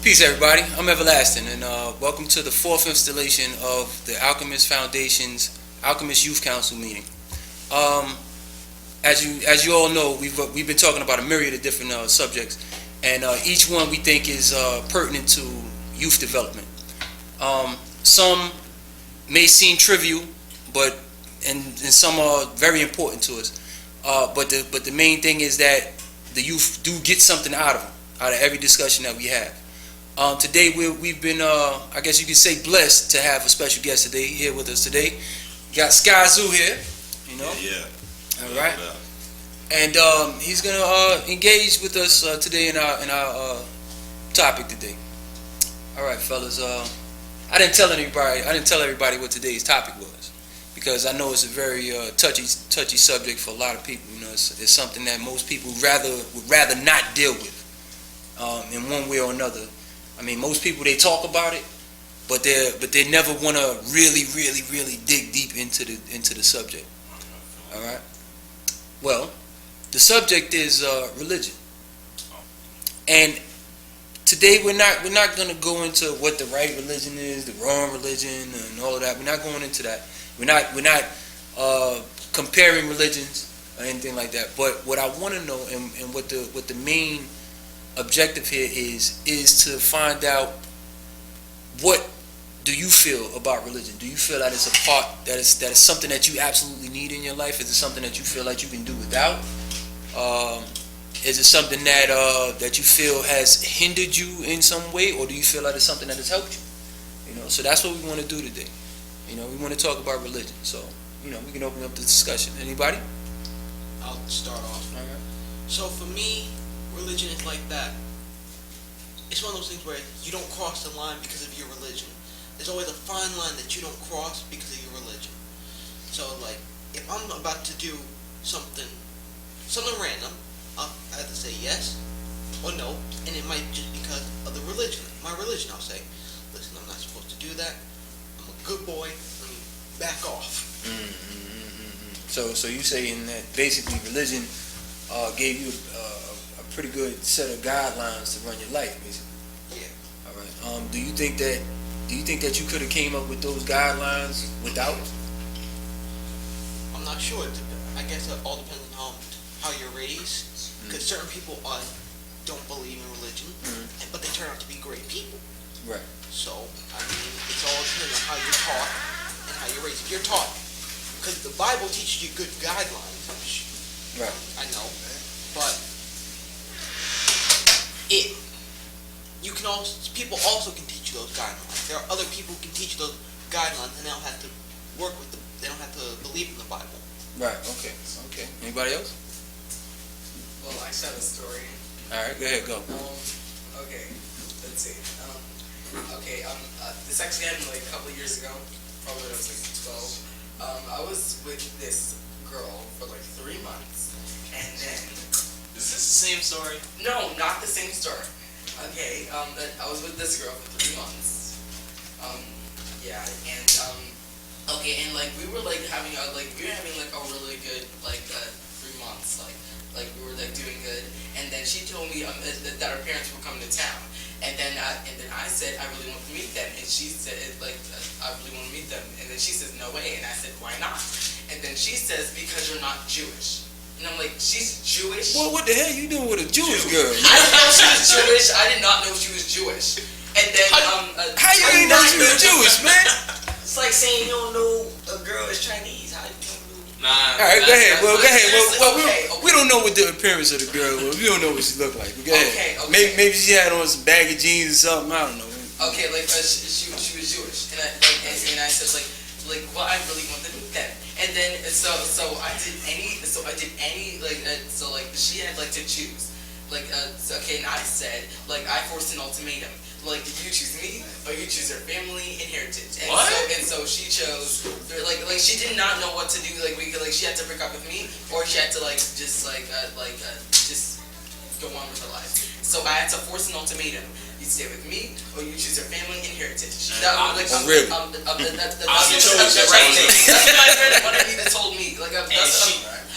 Peace, everybody. I'm Everlasting, and welcome to the fourth installation of the Alchemist Foundation's Alchemist Youth Council meeting. As you all know, we've been talking about a myriad of different subjects, and each one we think is pertinent to youth development. Some may seem trivial, but and some are very important to us. But the main thing is that the youth do get something out of every discussion that we have. Today we've been, I guess you could say, blessed to have a special guest today here with us today. Got Skyzoo here, you know. Yeah. All right. And he's gonna engage with us today in our topic today. All right, fellas. I didn't tell everybody what today's topic was, because I know it's a very touchy subject for a lot of people. You know, it's something that most people would rather not deal with in one way or another. I mean, most people, they talk about it, but they never want to really dig deep into the subject. All right. Well, the subject is religion, and today we're not going to go into what the right religion is, the wrong religion, and all of that. We're not going into that. We're not comparing religions or anything like that. But what I want to know, and what the main objective here is to find out, what do you feel about religion? Do you feel that it's a part that is something that you absolutely need in your life? Is it something that you feel like you can do without? Is it something that you feel has hindered you in some way, or do you feel like it's something that has helped you? You know, so that's what we want to do today. You know, we want to talk about religion. So, you know, we can open up the discussion. Anybody? I'll start off. All right. So for me, religion is like that. It's one of those things where you don't cross the line because of your religion. There's always a fine line that you don't cross because of your religion. So like, if I'm about to do something random, I'll either say yes or no, and it might just because of the religion. My religion, I'll say, listen, I'm not supposed to do that. I'm a good boy. Let me back off. So you saying that basically religion gave you a pretty good set of guidelines to run your life, basically. Yeah. All right. Do you think that you could have came up with those guidelines without? I'm not sure. I guess it all depends on how you're raised. Because certain people don't believe in religion, but they turn out to be great people. Right. So, I mean, it's all depending on how you're taught and how you're raised. If you're taught, because the Bible teaches you good guidelines, which right. I know, but people also can teach you those guidelines. There are other people who can teach you those guidelines, and they don't have to work with them. They don't have to believe in the Bible. Right. Okay. Anybody else? Well, I just have a story. All right, go ahead, go. Okay, let's see. This actually happened like a couple of years ago. Probably when I was like 12. I was with this girl for like 3 months, and then. Is this the same story? No, not the same story. Okay, I was with this girl for 3 months. And like we were having a really good 3 months, like we were like doing good, and then she told me that her parents were coming to town, and then I said I really want to meet them, and she said I really want to meet them, and then she says no way, and I said why not, and then she says because you're not Jewish, and I'm like, she's Jewish? Well, what the hell you doing with a Jewish girl? I didn't know she was Jewish. I did not know she was Jewish, and then how you ain't know she was Jewish, man? It's like saying you don't know a girl is Chinese. How you don't know? Nah. All right, go ahead. Well, go ahead. Well, okay. We don't know what the appearance of the girl was. We don't know what she looked like. But go ahead. Okay. Maybe she had on some baggy jeans or something. I don't know. Okay, she was Jewish, and I said well, I really want to meet them, and then so I did any she had to choose, and I said I forced an ultimatum. You choose me or you choose her family and heritage. And what? So she chose she did not know what to do. She had to break up with me or she had to just go on with her life. So I had to force an ultimatum. You stay with me or you choose her family and heritage. Really? That's what my friend wanted me to told me.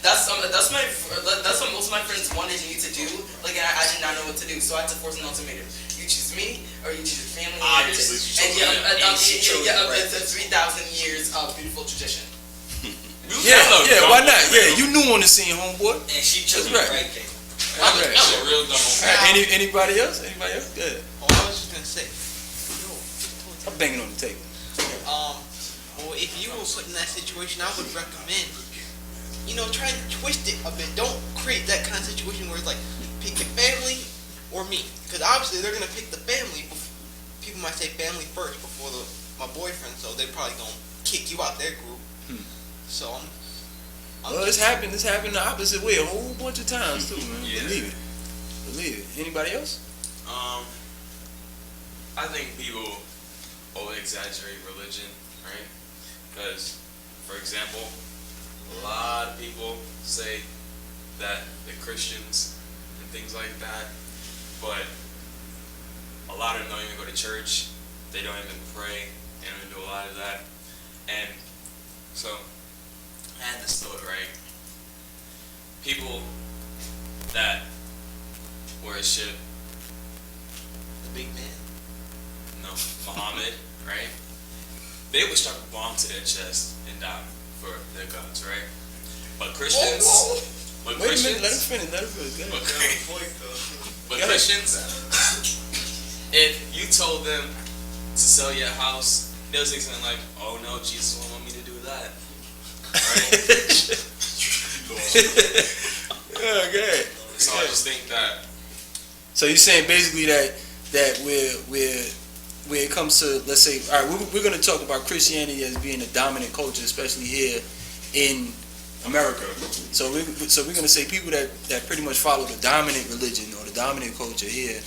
That's what most of my friends wanted me to do. And I did not know what to do. So I had to force an ultimatum. You choose me or you choose your family. Obviously, you chose and him. And she chose the right it's a 3,000 years of beautiful tradition. Yeah, why not? Yeah, you new on the scene, homeboy. And she chose That's the right. right thing. That's right. That's a real dumb. All right, anybody else? Anybody else? Good. Oh, I was just gonna say, I'm banging on the table. well, if you were put in that situation, I would recommend, try and twist it a bit. Don't create that kind of situation where it's like, pick your family or me. Because obviously they're going to pick the family. People might say family first before my boyfriend, so they're probably going to kick you out their group. So Well, it's happened the opposite way a whole bunch of times too, man. Yeah. Believe it. Anybody else? I think people over-exaggerate religion, right? Because, for example, a lot of people say that they're Christians and things like that, but a lot of them don't even go to church. They don't even pray. They don't even do a lot of that. And so, I had this thought, right? People that worship, the big man. Muhammad, right? They would strap a bomb to their chest and die for their gods, right? But Christians, Wait a minute, let him finish. Go ahead. But Christians, if you told them to sell your house, they'll say something like, "Oh no, Jesus won't want me to do that." Right? Okay. So I just think that. So you're saying basically that when it comes to, let's say, all right, we're going to talk about Christianity as being a dominant culture, especially here in America. So we're going to say people that pretty much follow the dominant religion or the dominant culture here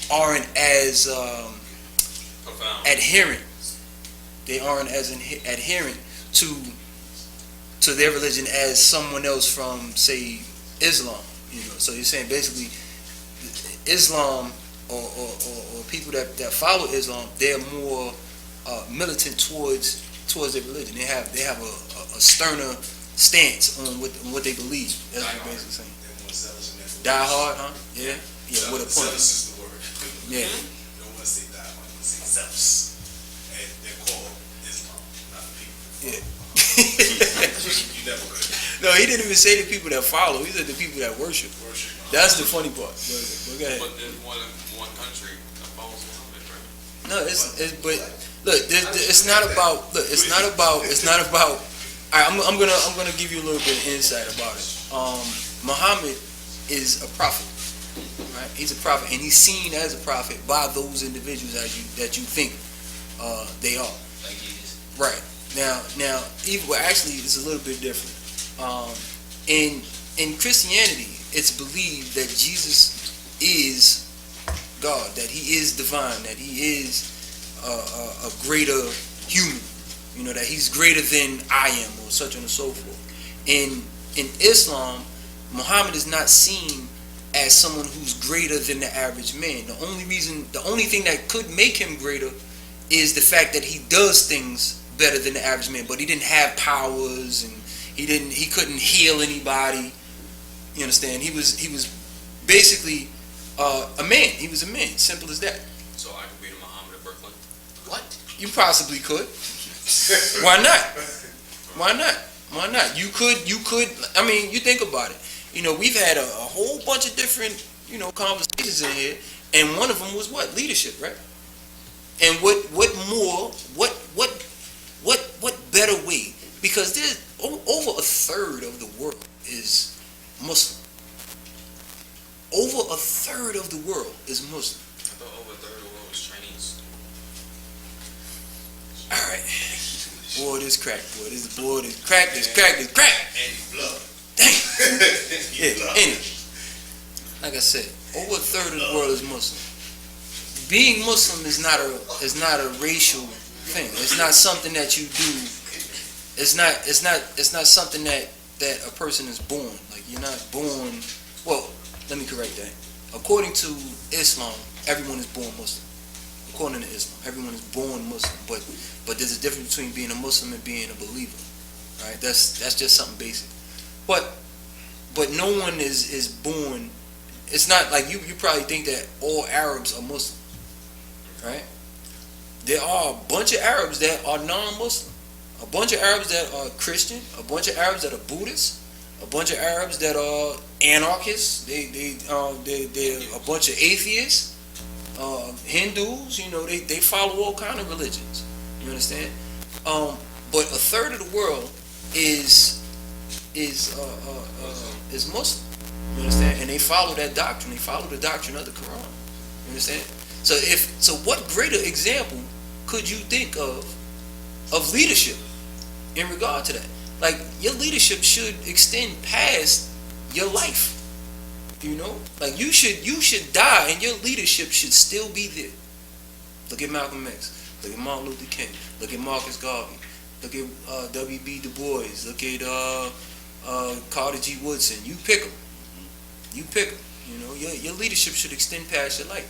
aren't as Profound. adherent. They aren't as adherent to their religion as someone else from, say, Islam. So you're saying basically Islam or people that follow Islam, they're more militant towards their religion. They have a sterner stance on what they believe. That's what you're basically saying. They're more zealous in their Die hard, huh? Yeah. With a point. Zealous is the word. Yeah. They don't want to say die, want to say zealous. And they're called Islam, not the people. Yeah. You never could. No, he didn't even say the people that follow. He said the people that worship. That's the funny part. Go ahead. But there's more than one country that follows Muhammad, right? No, but look, it's not about. All right, I'm gonna give you a little bit of insight about it. Muhammad is a prophet, right? He's a prophet, and he's seen as a prophet by those individuals that you think they are. Like Jesus. Right. Now, actually, it's a little bit different. In Christianity, it's believed that Jesus is God, that he is divine, that he is a greater human, that he's greater than I am, or such on and so forth. In Islam, Muhammad is not seen as someone who's greater than the average man. The only thing that could make him greater is the fact that he does things better than the average man, but he didn't have powers, and he couldn't heal anybody. You understand? He was basically a man. He was a man. Simple as that. So I could be the Muhammad of Brooklyn. What? You possibly could. Why not? Why not? Why not? You could. I mean, you think about it. We've had a whole bunch of different, conversations in here, and one of them was what? Leadership, right? And what better way? Because there's over a third of the world is Muslim. Over a third of the world is Muslim. I thought over a third of the world was Chinese. All right. Boy, this crack. This crack. And blood. Dang. Yeah. Anyway, like I said, over a third of the world is Muslim. Being Muslim is not a racial thing. It's not something that you do. It's not something that a person is born. Like, you're not born. Well, let me correct that. According to Islam, everyone is born Muslim. According to Islam, everyone is born Muslim. But there's a difference between being a Muslim and being a believer. Right? That's just something basic. But no one is born. It's not like you probably think that all Arabs are Muslim. right? There are a bunch of Arabs that are non-Muslim, a bunch of Arabs that are Christian, a bunch of Arabs that are Buddhists, a bunch of Arabs that are anarchists. They're a bunch of atheists, Hindus. You know, they follow all kind of religions. You understand? But a third of the world is Muslim. You understand? And they follow that doctrine. They follow the doctrine of the Quran. You understand? So what greater example could you think of leadership in regard to that? Like, your leadership should extend past your life. You know, like you should die and your leadership should still be there. Look at Malcolm X. Look at Martin Luther King. Look at Marcus Garvey. Look at W.B. Du Bois. Look at Carter G. Woodson. You pick them. You pick them. You know, your leadership should extend past your life.